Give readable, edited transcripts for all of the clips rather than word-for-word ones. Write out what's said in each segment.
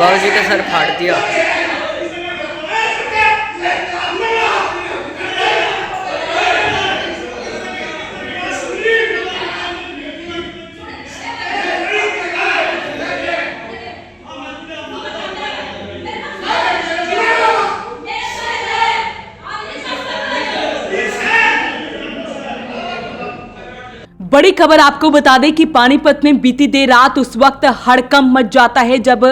बाबूजी का सर फाड़ दिया। बड़ी खबर आपको बता दें कि पानीपत में बीती देर रात उस वक्त हड़कंप मच जाता है जब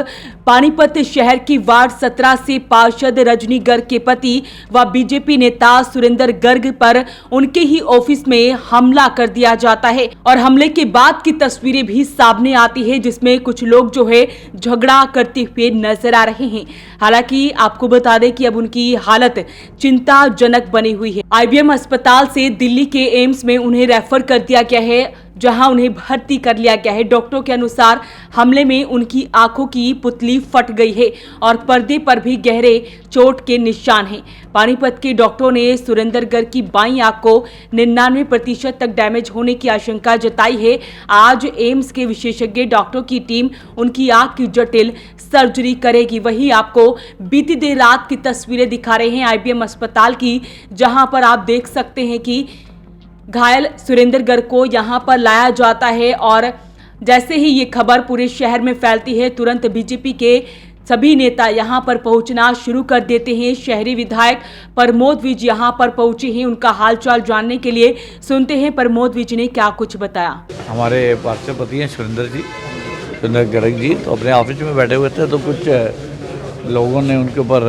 पानीपत शहर की वार्ड 17 से पार्षद रजनी गर्ग के पति व बीजेपी नेता सुरेंद्र गर्ग पर उनके ही ऑफिस में हमला कर दिया जाता है और हमले के बाद की तस्वीरें भी सामने आती है जिसमें कुछ लोग जो है झगड़ा करते हुए नजर आ रहे हैं। हालांकि आपको बता दें कि अब उनकी हालत चिंताजनक बनी हुई है। आईबीएम अस्पताल से दिल्ली के एम्स में उन्हें रेफर कर दिया गया है जहां उन्हें भर्ती कर लिया गया है। डॉक्टरों के अनुसार हमले में उनकी आंखों की पुतली फट गई है और पर्दे पर भी गहरे चोट के निशान हैं। पानीपत के डॉक्टरों ने सुरेंद्र गर्ग की बाईं आंख को 99% तक डैमेज होने की आशंका जताई है। आज एम्स के विशेषज्ञ डॉक्टरों की टीम उनकी आंख की जटिल सर्जरी करेगी। वहीं आपको बीती देर रात की तस्वीरें दिखा रहे हैं आईबीएम अस्पताल की, जहां पर आप देख सकते हैं कि घायल सुरेंद्र गर्ग को यहां पर लाया जाता है और जैसे ही ये खबर पूरे शहर में फैलती है तुरंत बीजेपी के सभी नेता यहां पर पहुंचना शुरू कर देते हैं। शहरी विधायक प्रमोद विज यहां पर पहुंचे हैं, उनका हालचाल जानने के लिए सुनते हैं प्रमोद विज ने क्या कुछ बताया। हमारे पार्षद हैं सुरेंद्र गर्ग जी, तो अपने ऑफिस में बैठे हुए थे तो कुछ लोगों ने उनके ऊपर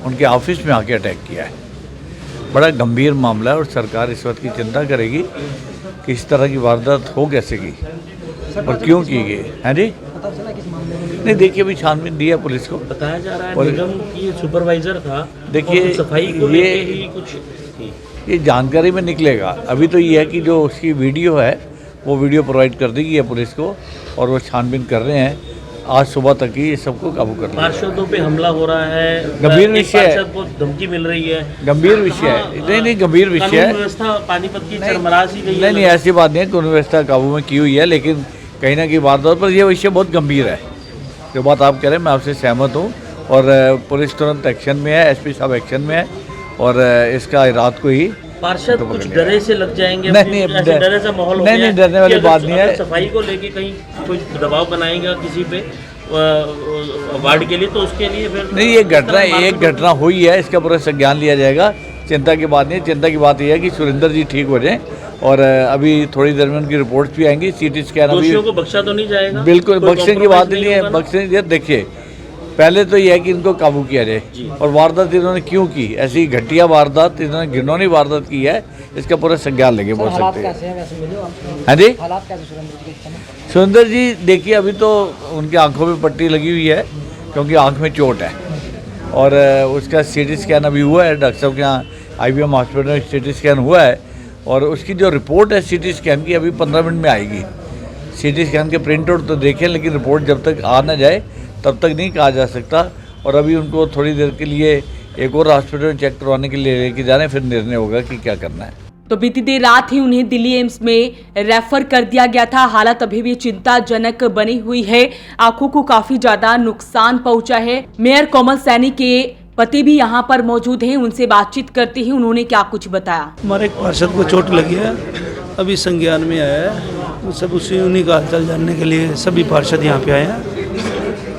उनके ऑफिस में आके अटैक किया है। बड़ा गंभीर मामला है और सरकार इस वक्त की चिंता करेगी कि इस तरह की वारदात हो कैसे की और क्यों की गई है जी। नहीं देखिए, अभी छानबीन दी है पुलिस को। बताया जा रहा है निगम की सुपरवाइजर था, देखिए सफाई को लेके ही कुछ ये जानकारी में निकलेगा। अभी तो ये है कि जो उसकी वीडियो है वो वीडियो प्रोवाइड कर दी गई है पुलिस को और वो छानबीन कर रहे हैं। आज सुबह तक ही ये सबको काबू कर लिया। पार्षदों पे हमला हो रहा है, गंभीर विषय है, पार्षद को धमकी मिल रही है, गंभीर विषय है। नहीं गंभीर विषय है। कानून व्यवस्था पानीपत की चरमरा सी गई है। नहीं ऐसी बात नहीं है, कानून व्यवस्था काबू में की हुई है, लेकिन कहीं ना कहीं वारदात पर यह विषय बहुत गंभीर है। जो बात आप कह रहे हैं मैं आपसे सहमत हूँ और पुलिस तुरंत एक्शन में है, एसपी साहब एक्शन में है और इसका रात को ही पार्षद कुछ डरे से लग जाएंगे। नहीं डरे से माहौल हो नहीं डरने वाली बात नहीं है। सफाई को लेके कहीं कोई दबाव बनाएगा किसी पे वार्ड के लिए, तो उसके लिए फिर नहीं ये घटना हुई है, इसका पूरा संज्ञान लिया जाएगा। चिंता की बात नहीं है। चिंता की बात यह है कि सुरेंद्र जी ठीक हो जाएं और अभी थोड़ी देर में उनकी रिपोर्ट्स भी आएंगी। सीटी स्कैन दोषियों को बख्शा तो नहीं जाएगा, बिल्कुल बख्शने की बात नहीं है। बख्शने देखिए, पहले तो यह है कि इनको काबू किया जाए और वारदात इन्होंने क्यों की, ऐसी घटिया वारदात इन्होंने घिनौनी वारदात की है, इसका पूरा संज्ञान लेके बोल सकते हैं। हाँ जी, सुरेंद्र जी देखिए अभी तो उनकी आंखों में पट्टी लगी हुई है क्योंकि आंख में चोट है और उसका सीटी स्कैन अभी हुआ है। डॉक्टर साहब के यहाँ आईबीएम हॉस्पिटल में सीटी स्कैन हुआ है और उसकी जो रिपोर्ट है सीटी स्कैन की अभी 15 मिनट में आएगी। सीटी स्कैन के प्रिंट आउट तो देखें, लेकिन रिपोर्ट जब तक आ ना जाए तब तक नहीं कहा जा सकता और अभी उनको थोड़ी देर के लिए एक और हॉस्पिटल में चेक करवाने के लिए लेके जा रहे हैं, फिर निर्णय होगा कि क्या करना है। तो बीती देर रात ही उन्हें दिल्ली एम्स में रेफर कर दिया गया था। हालत अभी भी चिंताजनक बनी हुई है, आंखों को काफी ज्यादा नुकसान पहुंचा है। मेयर कोमल सैनी के पति भी यहां पर मौजूद हैं, उनसे बातचीत करते ही उन्होंने क्या कुछ बताया। हमारे एक पार्षद को चोट लगी है, अभी संज्ञान में आया है। सब उन्हीं का हालचाल जानने के लिए सभी पार्षद यहाँ पे आए हैं।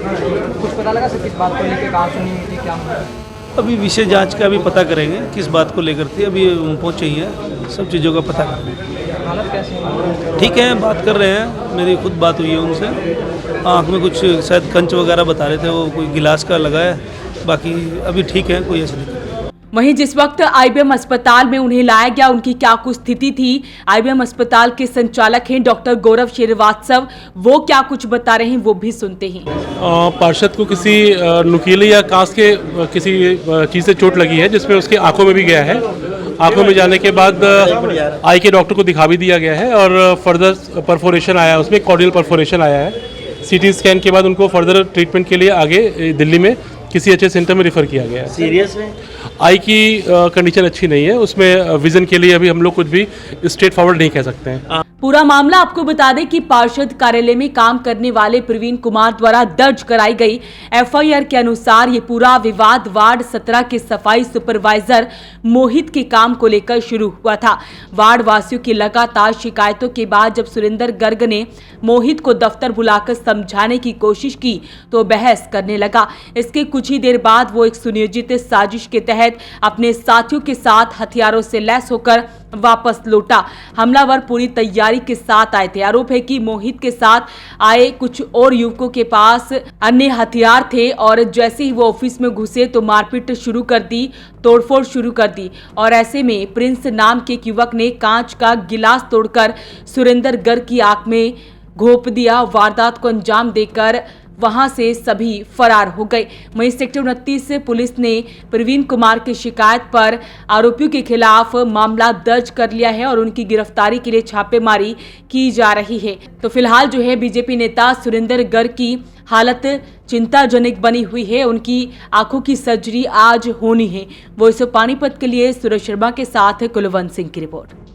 कुछ पता लगा सर किस बात को लेकर कहाँ सुनी थी, क्या अभी विषय जांच का भी पता करेंगे किस बात को लेकर थी। अभी पहुँचे ही हैं, सब चीज़ों का पता करेंगे। हालत कैसी है? ठीक है, बात कर रहे हैं, मेरी खुद बात हुई है उनसे। आँख में कुछ शायद कंच वगैरह बता रहे थे, वो कोई गिलास का लगा है, बाकी अभी ठीक है, कोई ऐसा नहीं। वहीं जिस वक्त आईबीएम अस्पताल में उन्हें लाया गया उनकी क्या कुछ स्थिति थी, आईबीएम अस्पताल के संचालक हैं डॉक्टर गौरव श्रीवास्तव, वो क्या कुछ बता रहे हैं वो भी सुनते हैं। पार्षद को किसी नुकीले या कांस के किसी चीज़ से चोट लगी है जिसमें उसके आंखों में भी गया है। आंखों में जाने के बाद आई के डॉक्टर को दिखा भी दिया गया है और फर्दर परफोरेशन आया है, उसमें कॉर्डियल परफोरेशन आया है। सीटी स्कैन के बाद उनको फर्दर ट्रीटमेंट के लिए आगे दिल्ली में किसी अच्छे सेंटर में रेफर किया गया है। सीरियस है? आई की कंडीशन अच्छी नहीं है, उसमें विजन के लिए अभी हम लोग कुछ भी स्ट्रेट फॉरवर्ड नहीं कह सकते हैं। पूरा मामला आपको बता दें कि पार्षद कार्यालय में काम करने वाले प्रवीण कुमार द्वारा दर्ज कराई गई एफआईआर के अनुसार ये पूरा विवाद वार्ड 17 के सफाई सुपरवाइजर मोहित के काम को लेकर शुरू हुआ था। वार्ड वासियों की लगातार शिकायतों के बाद जब सुरेंद्र गर्ग ने मोहित को दफ्तर बुलाकर समझाने की कोशिश की तो बहस करने लगा। इसके कुछ ही देर बाद वो एक सुनियोजित साजिश के तहत अपने साथियों के साथ हथियारों से लैस होकर वापस लौटा। हमलावर पूरी तैयारी के साथ आए थे। आरोप है कि मोहित के साथ आए कुछ और युवकों के पास अन्य हथियार थे और जैसे ही वो ऑफिस में घुसे तो मारपीट शुरू कर दी, तोड़फोड़ शुरू कर दी और ऐसे में प्रिंस नाम के एक युवक ने कांच का गिलास तोड़कर सुरेंद्र गर्ग की आंख में घोंप दिया। वारदात को अंजाम देकर वहां से सभी फरार हो गए। वहीं सेक्टर 29 से पुलिस ने प्रवीण कुमार की शिकायत पर आरोपियों के खिलाफ मामला दर्ज कर लिया है और उनकी गिरफ्तारी के लिए छापेमारी की जा रही है। तो फिलहाल जो है बीजेपी नेता सुरेंद्र गर्ग की हालत चिंताजनक बनी हुई है। उनकी आंखों की सर्जरी आज होनी है। वॉइस ऑफ पानीपत के लिए सुरेश शर्मा के साथ कुलवंत सिंह की रिपोर्ट।